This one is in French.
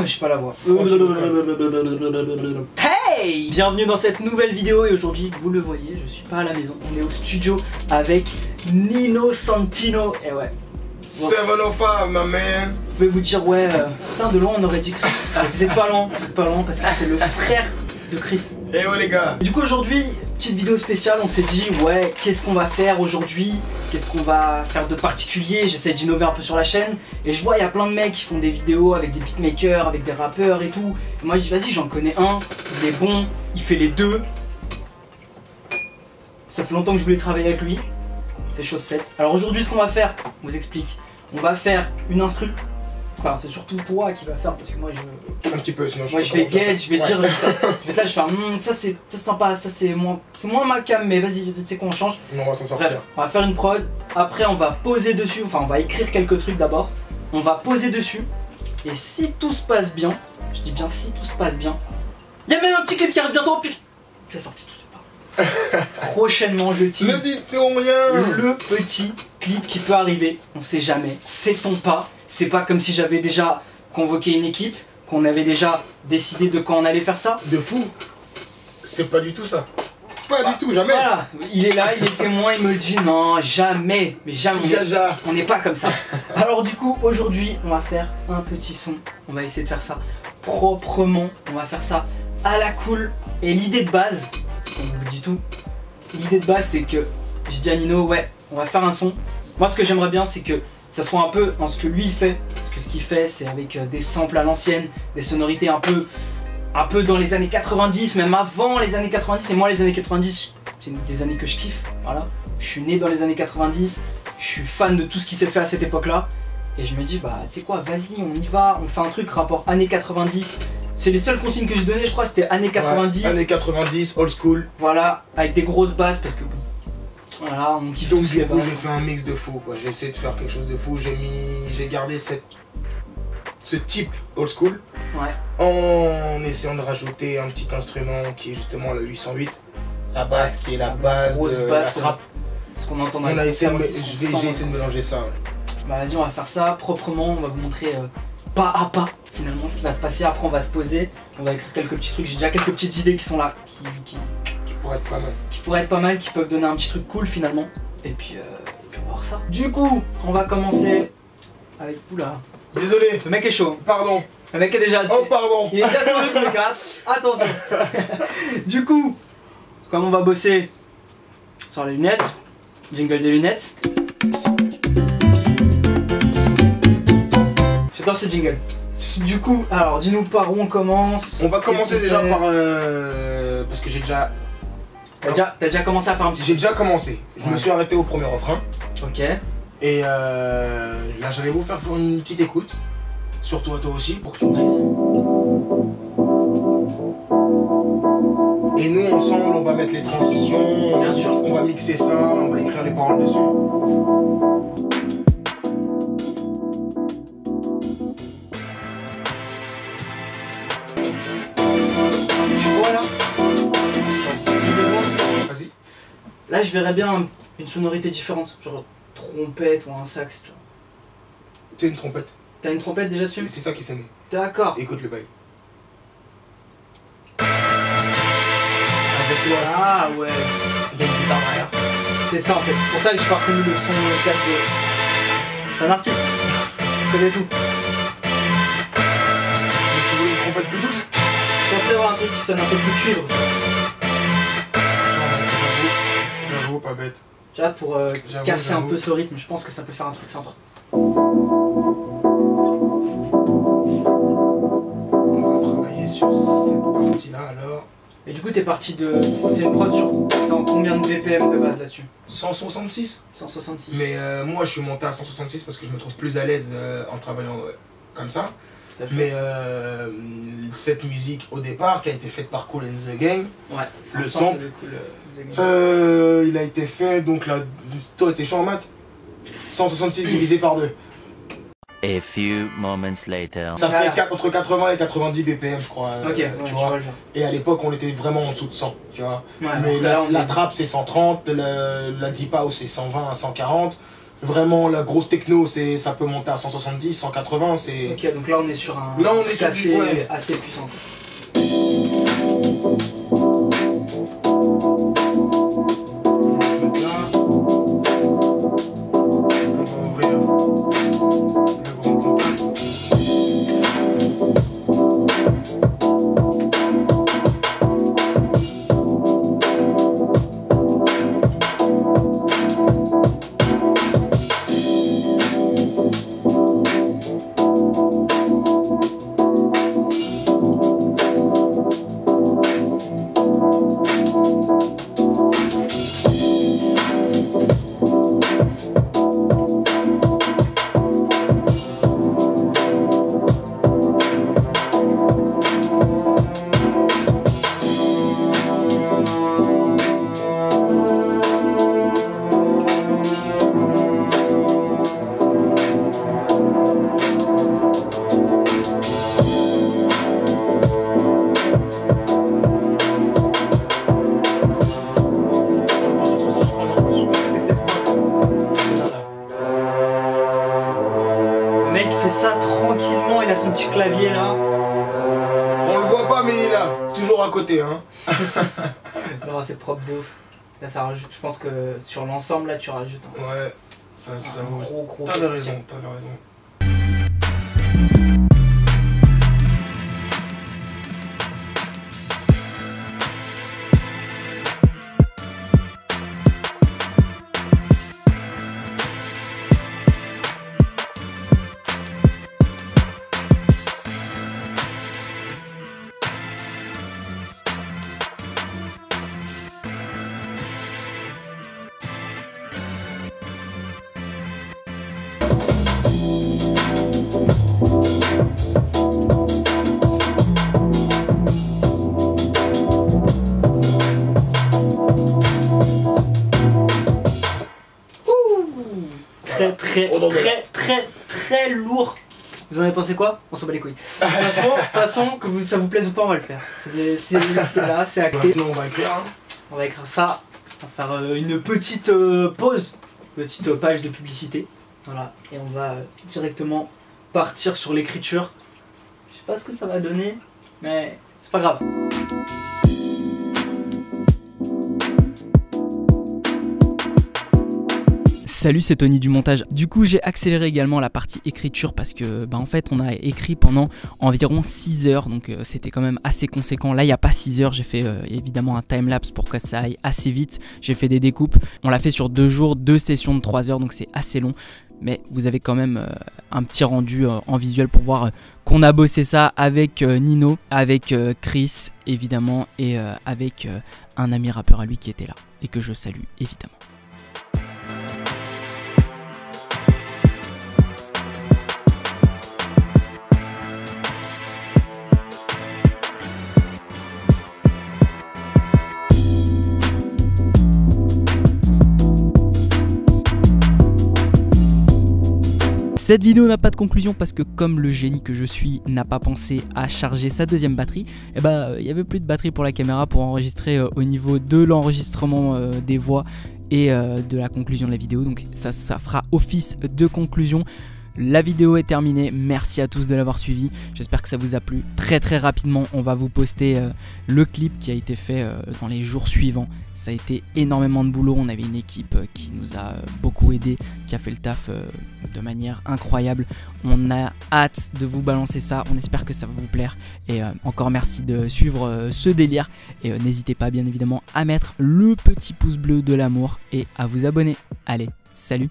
J'ai pas la voix. Hey! Bienvenue dans cette nouvelle vidéo et aujourd'hui, vous le voyez, je suis pas à la maison. On est au studio avec Nino Santino. Et ouais. 705, my man. Vous pouvez vous dire, ouais, putain, de loin on aurait dit Chris. Vous êtes pas loin parce que c'est le frère de Chris. Eh oh les gars. Du coup aujourd'hui, petite vidéo spéciale, on s'est dit ouais, qu'est-ce qu'on va faire aujourd'hui? Qu'est-ce qu'on va faire de particulier? J'essaie d'innover un peu sur la chaîne et je vois il y a plein de mecs qui font des vidéos avec des beatmakers, avec des rappeurs et tout. Et moi je dis vas-y, j'en connais un, il est bon, il fait les deux. Ça fait longtemps que je voulais travailler avec lui. C'est chose faite. Alors aujourd'hui ce qu'on va faire, on vous explique. On va faire une instru. Enfin, c'est surtout toi qui va faire parce que moi je... Un petit peu sinon moi je vais get, je vais dire, je vais là, je vais faire ça c'est sympa, ça c'est moins ma cam, mais vas-y, tu sais quoi, on change. On va s'en sortir. Bref, on va faire une prod, après on va poser dessus, enfin on va écrire quelques trucs d'abord, on va poser dessus, et si tout se passe bien, je dis bien si tout se passe bien, il y a même un petit clip qui arrive bientôt, putain, c'est sorti, tout c'est pas. Prochainement je tease. Ne dites-on rien. Le petit clip qui peut arriver, on sait jamais, sait-on pas, c'est pas comme si j'avais déjà convoqué une équipe, qu'on avait déjà décidé de quand on allait faire ça. De fou. C'est pas du tout ça. Pas du tout, jamais. Voilà, il est là, il est témoin, il me le dit non, jamais, mais jamais. Jaja. On n'est pas comme ça. Alors du coup, aujourd'hui, on va faire un petit son. On va essayer de faire ça proprement. On va faire ça à la cool. Et l'idée de base, on vous dit tout. L'idée de base, c'est que je dis à Nino, ouais, on va faire un son. Moi, ce que j'aimerais bien, c'est que ça soit un peu dans ce que lui il fait. Parce que ce qu'il fait, c'est avec des samples à l'ancienne, des sonorités un peu dans les années 90, même avant les années 90. Et moi, les années 90, c'est des années que je kiffe. Voilà. Je suis né dans les années 90. Je suis fan de tout ce qui s'est fait à cette époque-là. Et je me dis, bah, tu sais quoi, vas-y, on y va. On fait un truc rapport années 90. C'est les seules consignes que j'ai données, je crois, c'était années 90. Ouais, années 90, old school. Voilà, avec des grosses basses parce que voilà, on kiffe Donc tous les du coup, basses. j'ai fait un mix de fou quoi. J'ai essayé de faire quelque chose de fou. J'ai gardé ce type old school. Ouais. En essayant de rajouter un petit instrument qui est justement le 808. La basse qui est la base Grosse de basse, la trappe. Ce qu'on entend dans On a les essayé de, concerts aussi, j'ai essayé de mélanger ça. Ouais. Bah vas-y, on va faire ça proprement, on va vous montrer pas à pas finalement ce qui va se passer. Après on va se poser, on va écrire quelques petits trucs. J'ai déjà quelques petites idées qui sont là, qui Pour être pas mal. pourraient être pas mal, qui peuvent donner un petit truc cool finalement. Et puis on va voir ça. Du coup, on va commencer avec... Oula, Désolé. le mec est chaud. Pardon. Le mec est déjà... Oh pardon. Il est déjà sur le truc, hein. Attention. Du coup, comme on va bosser sur les lunettes, jingle des lunettes. J'adore ce jingle. Du coup, alors dis-nous par où on commence. On va commencer déjà fait par parce que j'ai déjà T'as déjà commencé à faire un petit... j'ai déjà commencé. Je me suis arrêté au premier refrain. Ok. Et là j'allais vous faire une petite écoute. Surtout à toi aussi pour que tu me dises. Et nous ensemble on va mettre les transitions. Bien sûr. On va mixer ça, on va écrire les paroles dessus. Tu vois là? Vas-y. Là je verrais bien une sonorité différente. Genre trompette ou un sax, tu vois. C'est une trompette. T'as une trompette déjà dessus? C'est ça qui s'est né. D'accord. Écoute le bail. Avec toi, Ah ouais. il y a une guitare derrière. C'est ça en fait. C'est pour ça que j'ai pas reconnu le son exact de... C'est un artiste. Il connaît tout. Mais tu voulais une trompette plus douce? Je pensais avoir un truc qui sonne un peu plus cuivre. J'avoue, pas bête. Tu vois, pour casser un j'avoue. peu ce rythme, je pense que ça peut faire un truc sympa. On va travailler sur cette partie-là alors. Et du coup, t'es parti de... C'est une prod sur... Dans combien de BPM de base là-dessus? 166. 166. Mais moi je suis monté à 166 parce que je me trouve plus à l'aise en travaillant comme ça. Tout à fait. Mais cette musique au départ qui a été faite par Kool and the Gang, Ouais, c'est le un son, sample de Cool, il a été fait donc là, toi t'es chaud en maths, 166 divisé par 2. A few moments later. Ça Voilà. fait entre 80 et 90 BPM je crois. Ok, ouais, tu je vois. vois le genre. Et à l'époque on était vraiment en dessous de 100, tu vois. Ouais, Mais alors là, on la est- trappe c'est 130, la deep house c'est 120 à 140, Vraiment, la grosse techno, ça peut monter à 170, 180. Ok, donc là on est sur un là, on est sur assez, ouais. assez puissant. Ça tranquillement, il a son petit clavier là. On le voit pas mais il est là, toujours à côté hein. Non c'est propre de ouf. Là ça rajoute, je pense que sur l'ensemble là tu rajoutes un, ouais, ça gros t'avais raison, t'avais raison. Très lourd. Vous en avez pensé quoi? On s'en bat les couilles. De toute façon, que ça vous plaise ou pas, on va le faire. C'est là, c'est acté. Maintenant, on va écrire. Hein. On va écrire ça. On va faire une petite pause, petite page de publicité. Voilà. Et on va directement partir sur l'écriture. Je sais pas ce que ça va donner, mais c'est pas grave. Salut, c'est Tony du montage. Du coup, j'ai accéléré également la partie écriture parce que en fait, on a écrit pendant environ 6 heures, donc c'était quand même assez conséquent. Là, il n'y a pas 6 heures, j'ai fait évidemment un timelapse pour que ça aille assez vite. J'ai fait des découpes. On l'a fait sur 2 jours, 2 sessions de 3 heures, donc c'est assez long. Mais vous avez quand même un petit rendu en visuel pour voir qu'on a bossé ça avec Nino, avec Chris évidemment, et avec un ami rappeur à lui qui était là et que je salue évidemment. Cette vidéo n'a pas de conclusion parce que comme le génie que je suis n'a pas pensé à charger sa deuxième batterie, il n'y avait plus de batterie pour la caméra pour enregistrer au niveau de l'enregistrement des voix et de la conclusion de la vidéo. Donc ça fera office de conclusion. La vidéo est terminée, merci à tous de l'avoir suivi, j'espère que ça vous a plu. Très rapidement, on va vous poster le clip qui a été fait dans les jours suivants. Ça a été énormément de boulot, on avait une équipe qui nous a beaucoup aidé, qui a fait le taf de manière incroyable. On a hâte de vous balancer ça, on espère que ça va vous plaire. Et encore merci de suivre ce délire. Et n'hésitez pas bien évidemment à mettre le petit pouce bleu de l'amour et à vous abonner. Allez, salut!